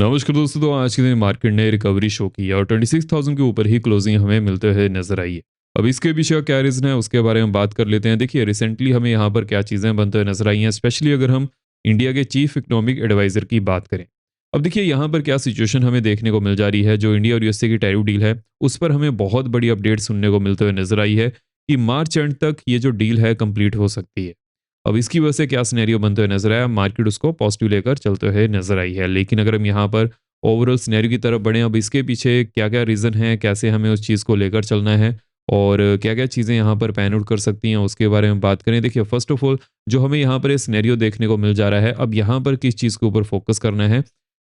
नमस्कार दोस्तों। तो आज के दिन मार्केट ने रिकवरी शो की और 26,000 के ऊपर ही क्लोजिंग हमें मिलते हुए नजर आई है। अब इसके पीछे का क्या रीजन है उसके बारे में बात कर लेते हैं। देखिए रिसेंटली हमें यहाँ पर क्या चीज़ें बनते हुए नजर आई हैं, स्पेशली अगर हम इंडिया के चीफ इकोनॉमिक एडवाइजर की बात करें। अब देखिए यहाँ पर क्या सिचुएशन हमें देखने को मिल जा रही है। जो इंडिया और यूएसए की टैरिफ डील है उस पर हमें बहुत बड़ी अपडेट सुनने को मिलते हुए नजर आई है कि मार्च एंड तक ये जो डील है कंप्लीट हो सकती है। अब इसकी वजह से क्या सिनेरियो बनते हुए नजर आया, मार्केट उसको पॉजिटिव लेकर चलते हुए नजर आई है। लेकिन अगर हम यहाँ पर ओवरऑल सिनेरियो की तरफ बढ़ें, अब इसके पीछे क्या-क्या रीज़न है, कैसे हमें उस चीज़ को लेकर चलना है और क्या-क्या चीज़ें यहाँ पर पैन आउट कर सकती हैं, उसके बारे में बात करें। देखिए फ़र्स्ट ऑफ ऑल जो हमें यहाँ पर ये सिनेरियो देखने को मिल जा रहा है, अब यहाँ पर किस चीज़ के ऊपर फ़ोकस करना है।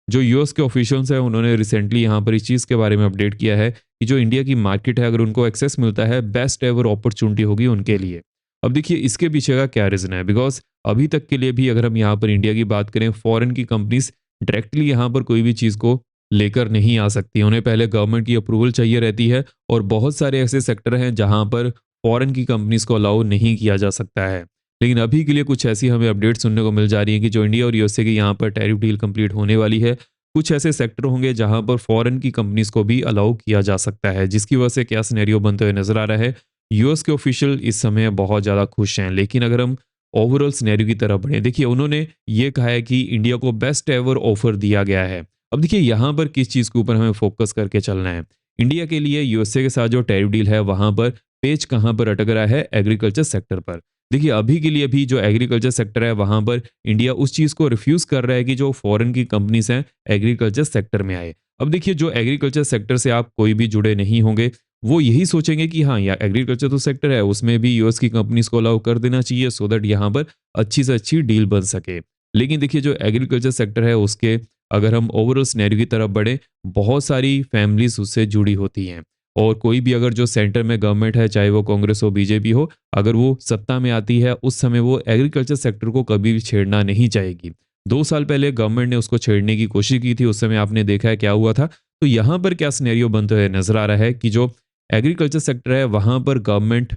जो यूएस के ऑफिशियल्स हैं उन्होंने रिसेंटली यहाँ पर इस चीज़ के बारे में अपडेट किया है कि जो इंडिया की मार्केट है अगर उनको एक्सेस मिलता है, बेस्ट एवर अपॉर्च्युनिटी होगी उनके लिए। अब देखिए इसके पीछे का क्या रीज़न है, बिकॉज़ अभी तक के लिए भी अगर हम यहाँ पर इंडिया की बात करें, फॉरेन की कंपनीज़ डायरेक्टली यहाँ पर कोई भी चीज़ को लेकर नहीं आ सकती। उन्हें पहले गवर्नमेंट की अप्रूवल चाहिए रहती है और बहुत सारे ऐसे सेक्टर हैं जहाँ पर फॉरेन की कंपनीज़ को अलाउ नहीं किया जा सकता है। लेकिन अभी के लिए कुछ ऐसी हमें अपडेट सुनने को मिल जा रही है कि जो इंडिया और यूएसए की यहाँ पर टैरिफ डील कंप्लीट होने वाली है, कुछ ऐसे सेक्टर होंगे जहाँ पर फॉरेन की कंपनीज़ को भी अलाउ किया जा सकता है, जिसकी वजह से क्या सिनेरियो बनते हुए नज़र आ रहा है। यूएस के ऑफिशियल इस समय बहुत ज़्यादा खुश हैं। लेकिन अगर हम ओवरऑल सिनेरियो की तरफ बढ़ें, देखिए उन्होंने ये कहा है कि इंडिया को बेस्ट एवर ऑफर दिया गया है। अब देखिए यहाँ पर किस चीज़ के ऊपर हमें फोकस करके चलना है। इंडिया के लिए यूएसए के साथ जो टैरिफ डील है वहाँ पर पेच कहाँ पर अटक रहा है, एग्रीकल्चर सेक्टर पर। देखिए अभी के लिए भी जो एग्रीकल्चर सेक्टर है वहाँ पर इंडिया उस चीज़ को रिफ्यूज़ कर रहा है कि जो फॉरेन की कंपनीज हैं एग्रीकल्चर सेक्टर में आए। अब देखिए जो एग्रीकल्चर सेक्टर से आप कोई भी जुड़े नहीं होंगे, वो यही सोचेंगे कि हाँ यार एग्रीकल्चर तो सेक्टर है, उसमें भी यूएस की कंपनीज को अलाउ कर देना चाहिए सो दैट यहाँ पर अच्छी से अच्छी डील बन सके। लेकिन देखिए जो एग्रीकल्चर सेक्टर है उसके अगर हम ओवरऑल सिनेरियो की तरफ बढ़े, बहुत सारी फैमिलीज उससे जुड़ी होती हैं और कोई भी अगर जो सेंटर में गवर्नमेंट है, चाहे वो कांग्रेस हो बीजेपी हो, अगर वो सत्ता में आती है उस समय वो एग्रीकल्चर सेक्टर को कभी भी छेड़ना नहीं चाहेगी। 2 साल पहले गवर्नमेंट ने उसको छेड़ने की कोशिश की थी, उस समय आपने देखा है क्या हुआ था। तो यहाँ पर क्या सिनेरियो बनते हुए नजर आ रहा है कि जो एग्रीकल्चर सेक्टर है वहाँ पर गवर्नमेंट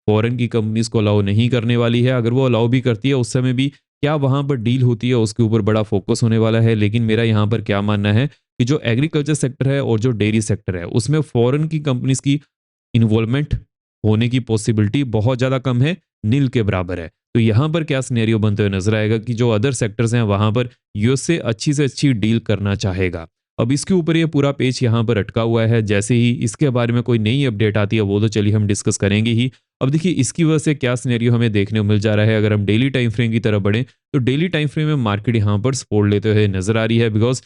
फॉरेन की कंपनीज को अलाउ नहीं करने वाली है। अगर वो अलाउ भी करती है उस समय भी क्या वहाँ पर डील होती है उसके ऊपर बड़ा फोकस होने वाला है। लेकिन मेरा यहाँ पर क्या मानना है कि जो एग्रीकल्चर सेक्टर है और जो डेयरी सेक्टर है उसमें फॉरेन की कंपनीज की इन्वॉल्वमेंट होने की पॉसिबिलिटी बहुत ज़्यादा कम है, नील के बराबर है। तो यहाँ पर क्या सिनेरियो बनते हुए नजर आएगा कि जो अदर सेक्टर्स हैं वहाँ पर यूएस से अच्छी डील करना चाहेगा। अब इसके ऊपर ये पूरा पेच यहाँ पर अटका हुआ है। जैसे ही इसके बारे में कोई नई अपडेट आती है वो तो चलिए हम डिस्कस करेंगे ही। अब देखिए इसकी वजह से क्या सिनेरियो हमें देखने को मिल जा रहा है। अगर हम डेली टाइम फ्रेम की तरफ बढ़ें तो डेली टाइम फ्रेम में मार्केट यहाँ पर सपोर्ट लेते हुए नजर आ रही है, बिकॉज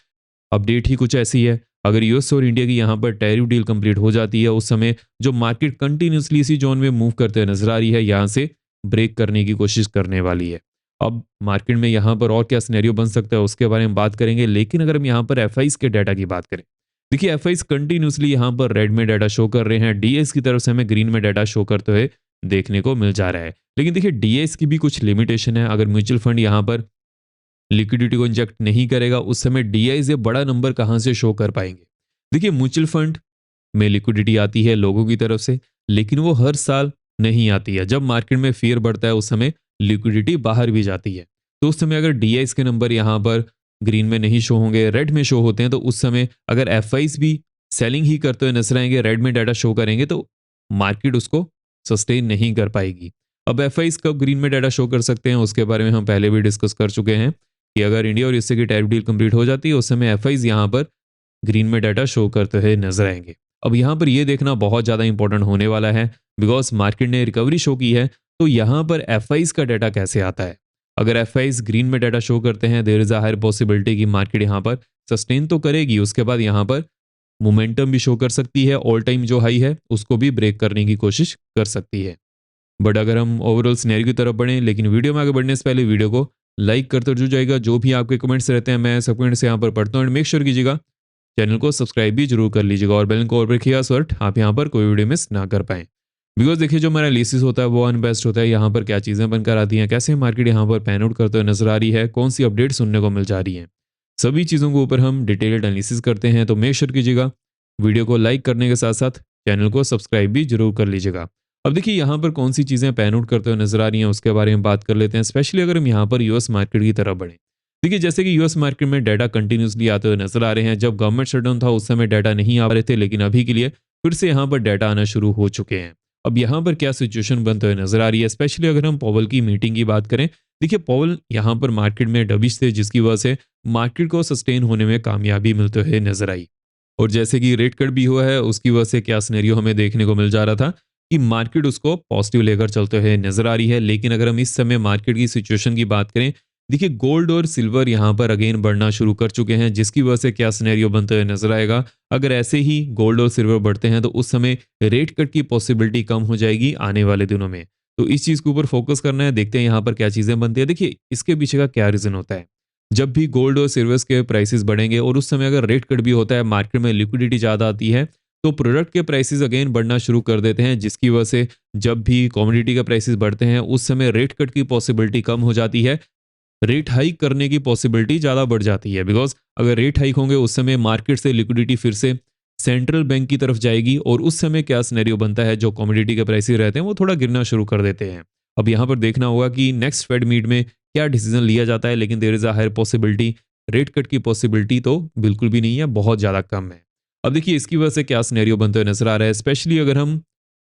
अपडेट ही कुछ ऐसी है। अगर यूएस और इंडिया की यहाँ पर टैरिफ डील कंप्लीट हो जाती है उस समय जो मार्केट कंटिन्यूसली इसी जोन में मूव करते हुए नजर आ रही है, यहाँ से ब्रेक करने की कोशिश करने वाली है। अब मार्केट में यहाँ पर और क्या सिनेरियो बन सकता है उसके बारे में बात करेंगे। लेकिन अगर हम यहाँ पर एफआईज के डाटा की बात करें, देखिए एफआईज कंटिन्यूसली यहाँ पर रेड में डाटा शो कर रहे हैं, डीएस की तरफ से हमें ग्रीन में डाटा शो करते हुए देखने को मिल जा रहा है। लेकिन देखिए डीएस की भी कुछ लिमिटेशन है। अगर म्यूचुअल फंड यहाँ पर लिक्विडिटी को इंजेक्ट नहीं करेगा उस समय डीआई से बड़ा नंबर कहां से शो कर पाएंगे। देखिए म्यूचुअल फंड में लिक्विडिटी आती है लोगों की तरफ से, लेकिन वो हर साल नहीं आती है। जब मार्केट में फियर बढ़ता है उस समय लिक्विडिटी बाहर भी जाती है। तो उस समय अगर डीआईस के नंबर यहाँ पर ग्रीन में नहीं शो होंगे, रेड में शो होते हैं, तो उस समय अगर एफआईस भी सेलिंग ही करते हुए नजर आएंगे, रेड में डाटा शो करेंगे, तो मार्केट उसको सस्टेन नहीं कर पाएगी। अब एफआईस कब ग्रीन में डाटा शो कर सकते हैं उसके बारे में हम पहले भी डिस्कस कर चुके हैं कि अगर इंडिया और यूएसए की टैरिफ डील कंप्लीट हो जाती है उस समय एफआईज यहाँ पर ग्रीन में डाटा शो करते हुए नजर आएंगे। अब यहाँ पर ये देखना बहुत ज़्यादा इंपॉर्टेंट होने वाला है, बिकॉज मार्केट ने रिकवरी शो की है, तो यहाँ पर एफआईज का डाटा कैसे आता है। अगर एफआईज ग्रीन में डाटा शो करते हैं, there is a higher possibility कि मार्केट यहाँ पर सस्टेन तो करेगी, उसके बाद यहाँ पर मोमेंटम भी शो कर सकती है, ऑल टाइम जो हाई है उसको भी ब्रेक करने की कोशिश कर सकती है। बट अगर हम ओवरऑल सिनेरियो की तरफ बढ़ें, लेकिन वीडियो में आगे बढ़ने से पहले वीडियो को लाइक करते जो जाएगा, जो भी आपके कमेंट्स रहते हैं मैं सब कमेंट्स यहाँ पर पढ़ता हूँ। एंड मेक श्योर कीजिएगा चैनल को सब्सक्राइब भी जरूर कर लीजिएगा और बेल को और रखिएगा सो दैट आप यहाँ पर कोई वीडियो मिस ना कर पाएं। बिकॉज देखिए जो हमारा एनालिसिस होता है वो अनबेस्ट होता है। यहाँ पर क्या चीज़ें बनकर आती हैं, कैसे मार्केट यहाँ पर पैन आउट करते हुए नजर आ रही है, कौन सी अपडेट सुनने को मिल जा रही है, सभी चीज़ों के ऊपर हम डिटेल्ड एनालिसिस करते हैं। तो मेक श्योर कीजिएगा वीडियो को लाइक करने के साथ साथ चैनल को सब्सक्राइब भी जरूर कर लीजिएगा। अब देखिए यहाँ पर कौन सी चीज़ें पैन आउट करते हुए नजर आ रही हैं उसके बारे में बात कर लेते हैं, स्पेशली अगर हम यहाँ पर यूएस मार्केट की तरफ बढ़ें। देखिए जैसे कि यूएस मार्केट में डाटा कंटिन्यूसली आते हुए नजर आ रहे हैं। जब गवर्नमेंट शटडाउन था उस समय डाटा नहीं आ रहे थे, लेकिन अभी के लिए फिर से यहाँ पर डाटा आना शुरू हो चुके हैं। अब यहाँ पर क्या सिचुएशन बनते हुए नजर आ रही है, स्पेशली अगर हम पॉवल की मीटिंग की बात करें। देखिए पॉवल यहाँ पर मार्केट में डबिश थे, जिसकी वजह से मार्केट को सस्टेन होने में कामयाबी मिलते हुए नजर आई। और जैसे कि रेट कट भी हुआ है, उसकी वजह से क्या सिनेरियो हमें देखने को मिल जा रहा था कि मार्केट उसको पॉजिटिव लेकर चलते हुए नजर आ रही है। लेकिन अगर हम इस समय मार्केट की सिचुएशन की बात करें, देखिए गोल्ड और सिल्वर यहाँ पर अगेन बढ़ना शुरू कर चुके हैं, जिसकी वजह से क्या सिनेरियो बनते हुए नजर आएगा। अगर ऐसे ही गोल्ड और सिल्वर बढ़ते हैं तो उस समय रेट कट की पॉसिबिलिटी कम हो जाएगी आने वाले दिनों में। तो इस चीज के ऊपर फोकस करना है, देखते हैं यहाँ पर क्या चीजें बनती है। देखिए इसके पीछे का क्या रीजन होता है। जब भी गोल्ड और सिल्वर के प्राइसेस बढ़ेंगे और उस समय अगर रेट कट भी होता है, मार्केट में लिक्विडिटी ज़्यादा आती है, तो प्रोडक्ट के प्राइसेस अगेन बढ़ना शुरू कर देते हैं, जिसकी वजह से जब भी कमोडिटी के प्राइसेस बढ़ते हैं उस समय रेट कट की पॉसिबिलिटी कम हो जाती है, रेट हाइक करने की पॉसिबिलिटी ज़्यादा बढ़ जाती है। बिकॉज अगर रेट हाइक होंगे उस समय मार्केट से लिक्विडिटी फिर से सेंट्रल बैंक की तरफ जाएगी और उस समय क्या सिनेरियो बनता है, जो कमोडिटी के प्राइसेस रहते हैं वो थोड़ा गिरना शुरू कर देते हैं। अब यहाँ पर देखना होगा कि नेक्स्ट फेड मीट में क्या डिसीजन लिया जाता है, लेकिन there is a higher possibility, rate cut की पॉसिबिलिटी तो बिल्कुल भी नहीं है, बहुत ज़्यादा कम है। अब देखिए इसकी वजह से क्या सिनेरियो बनते हुए नजर आ रहा है, स्पेशली अगर हम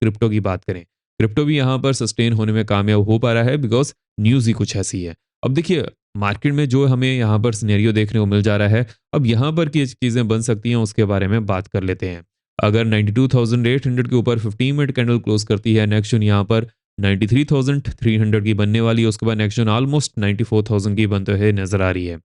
क्रिप्टो की बात करें। क्रिप्टो भी यहाँ पर सस्टेन होने में कामयाब हो पा रहा है, बिकॉज न्यूज़ ही कुछ ऐसी है। अब देखिए मार्केट में जो हमें यहाँ पर सिनेरियो देखने को मिल जा रहा है, अब यहाँ पर की चीज़ें बन सकती हैं उसके बारे में बात कर लेते हैं। अगर 92,800 के ऊपर 15 मिनट कैंडल क्लोज करती है, नेक्स्ट जून यहाँ पर 93,300 की बनने वाली है, उसके बाद नेक्स्ट जून ऑलमोस्ट 94,000 की बनते हुए नजर आ रही है।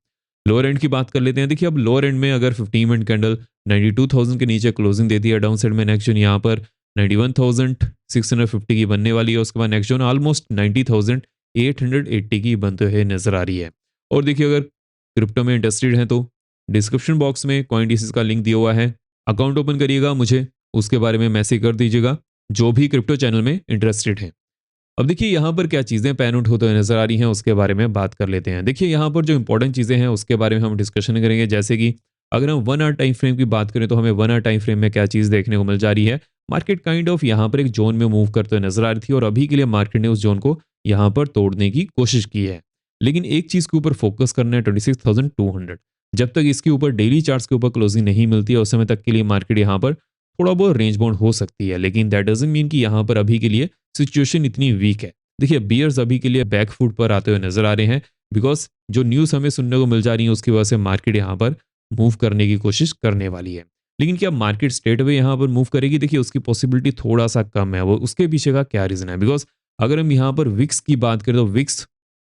लोअर एंड की बात कर लेते हैं। देखिए अब लोअर एंड में अगर 15 मिनट कैंडल 92,000 के नीचे क्लोजिंग देती है, डाउन साइड में नेक्स्ट जून यहाँ पर 91,650 की बनने वाली है, उसके बाद नेक्स्ट जून ऑलमोस्ट 90,880 की बनते हुए नजर आ रही है। और देखिए अगर क्रिप्टो में इंटरेस्टेड हैं तो डिस्क्रिप्शन बॉक्स में कॉइनडिसीज का लिंक दिया हुआ है, अकाउंट ओपन करिएगा, मुझे उसके बारे में मैसेज कर दीजिएगा, जो भी क्रिप्टो चैनल में इंटरेस्टेड है। अब देखिए यहाँ पर क्या चीज़ें पैन आउट होते हुए नजर आ रही हैं उसके बारे में बात कर लेते हैं। देखिए यहाँ पर जो इंपॉर्टेंट चीज़ें हैं उसके बारे में हम डिस्कशन करेंगे, जैसे कि अगर हम 1 आवर टाइम फ्रेम की बात करें तो हमें 1 आवर टाइम फ्रेम में क्या चीज़ देखने को मिल जा रही है। मार्केट काइंड ऑफ यहाँ पर एक जोन में मूव करते हुए नजर आ रही थी और अभी के लिए मार्केट ने उस जोन को यहाँ पर तोड़ने की कोशिश की है। लेकिन एक चीज़ के ऊपर फोकस करना है, 26,200। जब तक इसके ऊपर डेली चार्ट्स के ऊपर क्लोजिंग नहीं मिलती है उस समय तक के लिए मार्केट यहाँ पर थोड़ा बहुत रेंज बाउंड हो सकती है, लेकिन दैट डजंट मीन कि यहाँ पर अभी के लिए सिचुएशन इतनी वीक है। देखिए बियर्स अभी के लिए बैक फुट पर आते हुए नजर आ रहे हैं, बिकॉज जो न्यूज़ हमें सुनने को मिल जा रही है उसकी वजह से मार्केट यहाँ पर मूव करने की कोशिश करने वाली है। लेकिन क्या मार्केट स्ट्रेट अवे यहाँ पर मूव करेगी, देखिए उसकी पॉसिबिलिटी थोड़ा सा कम है। वो उसके पीछे का क्या रीजन है, बिकॉज अगर हम यहाँ पर विक्स की बात करें तो विक्स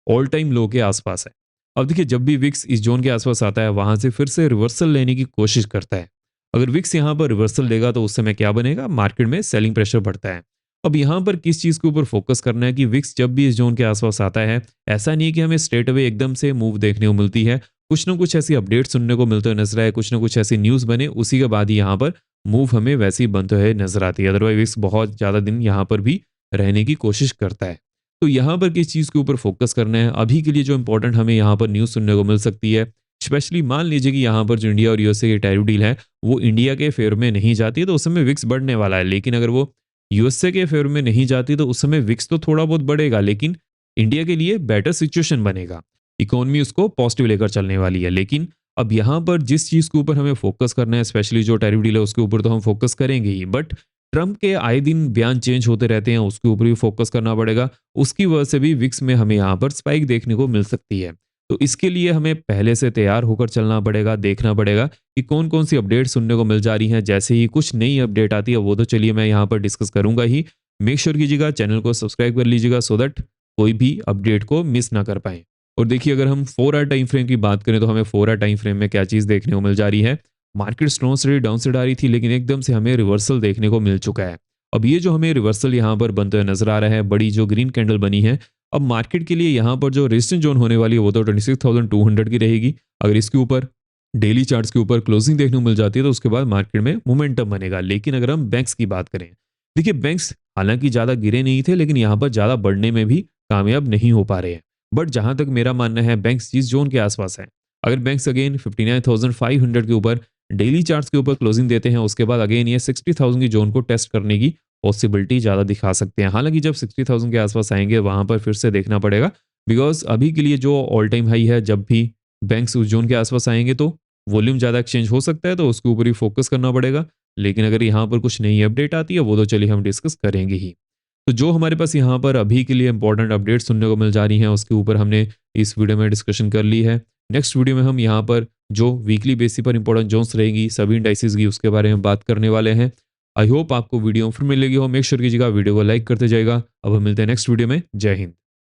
ऑल टाइम लो के आसपास है। अब देखिए जब भी विक्स इस जोन के आसपास आता है वहां से फिर से रिवर्सल लेने की कोशिश करता है। अगर विक्स यहाँ पर रिवर्सल देगा तो उस समय क्या बनेगा, मार्केट में सेलिंग प्रेशर बढ़ता है। अब यहाँ पर किस चीज़ के ऊपर फोकस करना है कि विक्स जब भी इस जोन के आसपास आता है, ऐसा नहीं है कि हमें स्ट्रेट अवे एकदम से मूव देखने को मिलती है। कुछ ना कुछ ऐसी अपडेट सुनने को मिलते हुए नजर आए, कुछ ना कुछ ऐसी न्यूज़ बने, उसी के बाद ही यहाँ पर मूव हमें वैसी बनते हुए नजर आती है। अदरवाइज विक्स बहुत ज़्यादा दिन यहाँ पर भी रहने की कोशिश करता है। तो यहाँ पर किस चीज़ के ऊपर फोकस करना है, अभी के लिए जो इंपॉर्टेंट हमें यहाँ पर न्यूज़ सुनने को मिल सकती है, स्पेशली मान लीजिए कि यहाँ पर जो इंडिया और यूएसए की टैरिफ डील है वो इंडिया के फेवर में नहीं जाती है तो उस समय विक्स बढ़ने वाला है। लेकिन अगर वो यूएसए के फेवर में नहीं जाती तो उस समय विक्स तो थोड़ा बहुत बढ़ेगा, लेकिन इंडिया के लिए बेटर सिचुएशन बनेगा, इकोनॉमी उसको पॉजिटिव लेकर चलने वाली है। लेकिन अब यहाँ पर जिस चीज़ के ऊपर हमें फोकस करना है, स्पेशली जो टैरिफ डील है उसके ऊपर तो हम फोकस करेंगे ही, बट ट्रंप के आए दिन बयान चेंज होते रहते हैं, उसके ऊपर भी फोकस करना पड़ेगा। उसकी वजह से भी विक्स में हमें यहाँ पर स्पाइक देखने को मिल सकती है। तो इसके लिए हमें पहले से तैयार होकर चलना पड़ेगा, देखना पड़ेगा कि कौन कौन सी अपडेट सुनने को मिल जा रही हैं। जैसे ही कुछ नई अपडेट आती है वो तो चलिए मैं यहाँ पर डिस्कस करूंगा ही। मेक श्योर कीजिएगा चैनल को सब्सक्राइब कर लीजिएगा सो दैट कोई भी अपडेट को मिस ना कर पाए। और देखिए अगर हम 4 आवर टाइम फ्रेम की बात करें तो हमें 4 आवर टाइम फ्रेम में क्या चीज़ देखने को मिल जा रही है। मार्केट स्ट्रॉन्ग से डाउन साइड आ रही थी, लेकिन एकदम से हमें रिवर्सल देखने को मिल चुका है। अब ये जो हमें रिवर्सल यहाँ पर बनते हुए नजर आ रहा है, बड़ी जो ग्रीन कैंडल बनी है, अब मार्केट के लिए यहाँ पर जो रेजिस्टेंस जोन होने वाली है वो तो 26,200 की रहेगी। अगर इसके ऊपर डेली चार्ट्स के ऊपर क्लोजिंग देखने को मिल जाती है तो उसके बाद मार्केट में मोमेंटम बनेगा। लेकिन अगर हम बैंक्स की बात करें, देखिए बैंक्स हालांकि ज़्यादा गिरे नहीं थे, लेकिन यहाँ पर ज़्यादा बढ़ने में भी कामयाब नहीं हो पा रहे हैं। बट जहाँ तक मेरा मानना है बैंक्स जिस जोन के आसपास है, अगर बैंक्स अगेन 59,500 के ऊपर डेली चार्ट्स के ऊपर क्लोजिंग देते हैं उसके बाद अगेन ये 60,000 की जोन को टेस्ट करने की पॉसिबिलिटी ज़्यादा दिखा सकते हैं। हालांकि जब 60,000 के आसपास आएंगे वहां पर फिर से देखना पड़ेगा, बिकॉज अभी के लिए जो ऑल टाइम हाई है, जब भी बैंक्स उस जोन के आसपास आएंगे तो वॉल्यूम ज़्यादा एक्सचेंज हो सकता है, तो उसके ऊपर ही फोकस करना पड़ेगा। लेकिन अगर यहाँ पर कुछ नई अपडेट आती है वो तो चलिए हम डिस्कस करेंगे ही। तो जो हमारे पास यहाँ पर अभी के लिए इंपॉर्टेंट अपडेट सुनने को मिल जा रही हैं उसके ऊपर हमने इस वीडियो में डिस्कशन कर ली है। नेक्स्ट वीडियो में हम यहाँ पर जो वीकली बेसिस पर इंपॉर्टेंट जोन्स रहेंगी सभी इंडाइसिस की उसके बारे में बात करने वाले हैं। आई होप आपको वीडियो फिर मिलेगी हो। मेक श्योर कीजिएगा वीडियो को लाइक करते जाएगा। अब हम मिलते हैं नेक्स्ट वीडियो में। जय हिंद।